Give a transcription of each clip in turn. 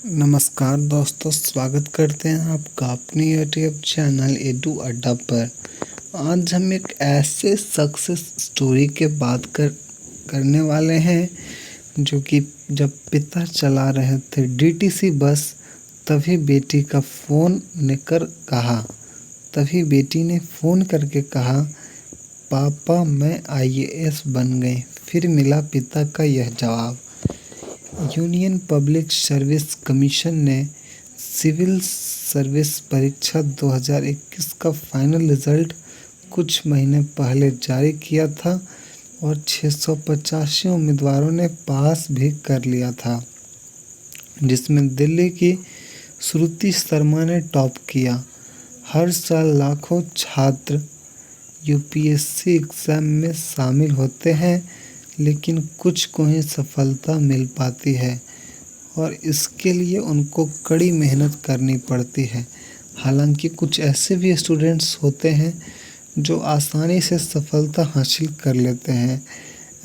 नमस्कार दोस्तों, स्वागत करते हैं आपका अपने यूट्यूब चैनल एडू अड्डा पर। आज हम एक ऐसे सक्सेस स्टोरी के बात करने वाले हैं जो कि जब पिता चला रहे थे डीटीसी बस, तभी बेटी का फ़ोन लेकर कहा तभी बेटी ने फ़ोन करके कहा, पापा मैं आईएएस बन गई। फिर मिला पिता का यह जवाब। यूनियन पब्लिक सर्विस कमीशन ने सिविल सर्विस परीक्षा 2021 का फाइनल रिजल्ट कुछ महीने पहले जारी किया था और 685 उम्मीदवारों ने पास भी कर लिया था, जिसमें दिल्ली की श्रुति शर्मा ने टॉप किया। हर साल लाखों छात्र यूपीएससी एग्ज़ाम में शामिल होते हैं, लेकिन कुछ को ही सफलता मिल पाती है और इसके लिए उनको कड़ी मेहनत करनी पड़ती है। हालांकि कुछ ऐसे भी स्टूडेंट्स होते हैं जो आसानी से सफलता हासिल कर लेते हैं।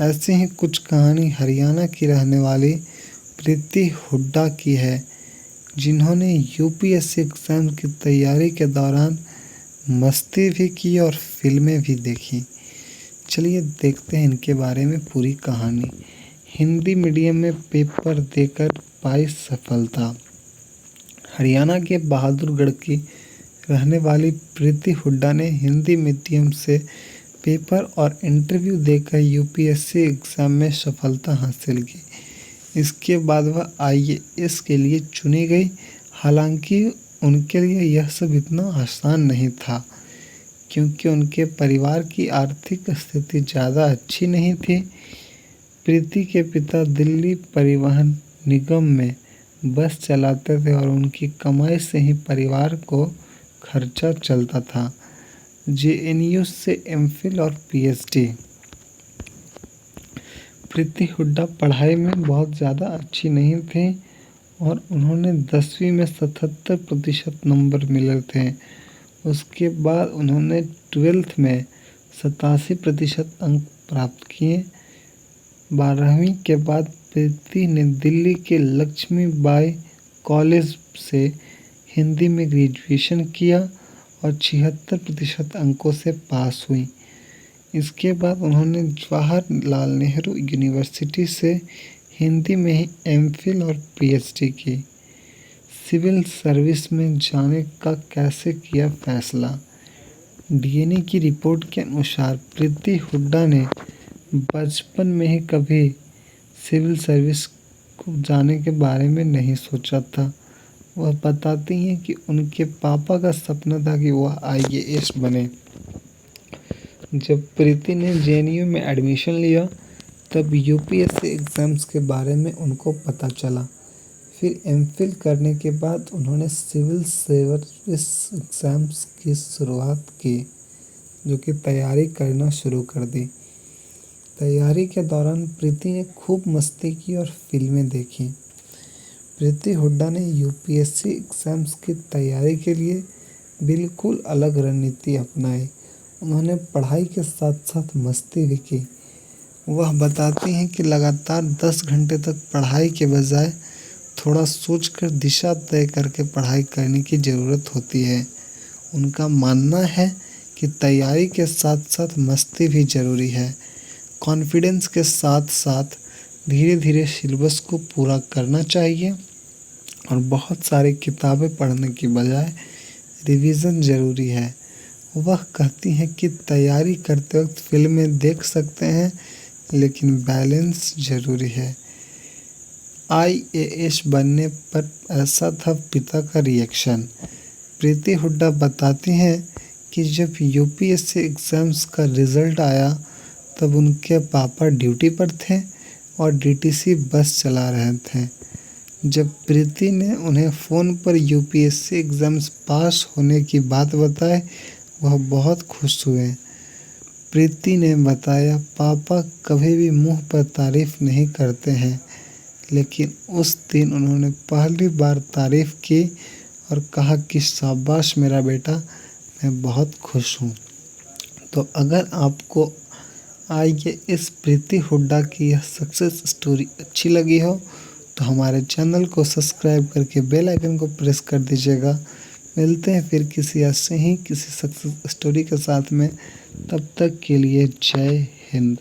ऐसी ही कुछ कहानी हरियाणा की रहने वाली प्रीति हुड्डा की है, जिन्होंने यूपीएससी एग्ज़ाम की तैयारी के दौरान मस्ती भी की और फिल्में भी देखी। चलिए देखते हैं इनके बारे में पूरी कहानी। हिंदी मीडियम में पेपर देकर पाई सफलता। हरियाणा के बहादुरगढ़ की रहने वाली प्रीति हुड्डा ने हिंदी मीडियम से पेपर और इंटरव्यू देकर यूपीएससी एग्ज़ाम में सफलता हासिल की। इसके बाद वह आईएएस के लिए चुनी गई। हालांकि उनके लिए यह सब इतना आसान नहीं था, क्योंकि उनके परिवार की आर्थिक स्थिति ज़्यादा अच्छी नहीं थी। प्रीति के पिता दिल्ली परिवहन निगम में बस चलाते थे और उनकी कमाई से ही परिवार को खर्चा चलता था। जेएनयू से एमफिल और पीएचडी। प्रीति हुड्डा पढ़ाई में बहुत ज़्यादा अच्छी नहीं थी और उन्होंने 10वीं में 77% नंबर मिले थे। उसके बाद उन्होंने 12th में 87% अंक प्राप्त किए। 12वीं के बाद प्रीति ने दिल्ली के लक्ष्मीबाई कॉलेज से हिंदी में ग्रेजुएशन किया और 76% अंकों से पास हुई। इसके बाद उन्होंने जवाहरलाल नेहरू यूनिवर्सिटी से हिंदी में ही एमफिल और पीएचडी की। सिविल सर्विस में जाने का कैसे किया फैसला। डीएनए की रिपोर्ट के अनुसार प्रीति हुड्डा ने बचपन में ही कभी सिविल सर्विस को जाने के बारे में नहीं सोचा था। वह बताती हैं कि उनके पापा का सपना था कि वह आईएएस बने। जब प्रीति ने जेएनयू में एडमिशन लिया, तब यूपीएससी एग्ज़ाम्स के बारे में उनको पता चला। फिर एमफिल करने के बाद उन्होंने सिविल सर्विस एग्ज़ाम्स की शुरुआत की, जो कि तैयारी करना शुरू कर दी। तैयारी के दौरान प्रीति ने खूब मस्ती की और फिल्में देखी। प्रीति हुड्डा ने यूपीएससी एग्ज़ाम्स की तैयारी के लिए बिल्कुल अलग रणनीति अपनाई। उन्होंने पढ़ाई के साथ साथ मस्ती भी की। वह बताती हैं कि लगातार 10 घंटे तक पढ़ाई के बजाय थोड़ा सोचकर दिशा तय करके पढ़ाई करने की ज़रूरत होती है। उनका मानना है कि तैयारी के साथ साथ मस्ती भी ज़रूरी है। कॉन्फिडेंस के साथ साथ धीरे धीरे सिलेबस को पूरा करना चाहिए और बहुत सारी किताबें पढ़ने की बजाय रिवीजन ज़रूरी है। वह कहती हैं कि तैयारी करते वक्त फिल्में देख सकते हैं, लेकिन बैलेंस ज़रूरी है। आईएएस बनने पर ऐसा था पिता का रिएक्शन। प्रीति हुड्डा बताती हैं कि जब यूपीएससी एग्ज़ाम्स का रिज़ल्ट आया, तब उनके पापा ड्यूटी पर थे और डीटीसी बस चला रहे थे। जब प्रीति ने उन्हें फ़ोन पर यूपीएससी एग्ज़ाम्स पास होने की बात बताई, वह बहुत खुश हुए। प्रीति ने बताया, पापा कभी भी मुंह पर तारीफ़ नहीं करते हैं, लेकिन उस दिन उन्होंने पहली बार तारीफ़ की और कहा कि शाबाश मेरा बेटा, मैं बहुत खुश हूँ। तो अगर आपको आईएएस प्रीति हुड्डा की यह सक्सेस स्टोरी अच्छी लगी हो तो हमारे चैनल को सब्सक्राइब करके बेल आइकन को प्रेस कर दीजिएगा। मिलते हैं फिर किसी ऐसे ही किसी सक्सेस स्टोरी के साथ में। तब तक के लिए जय हिंद।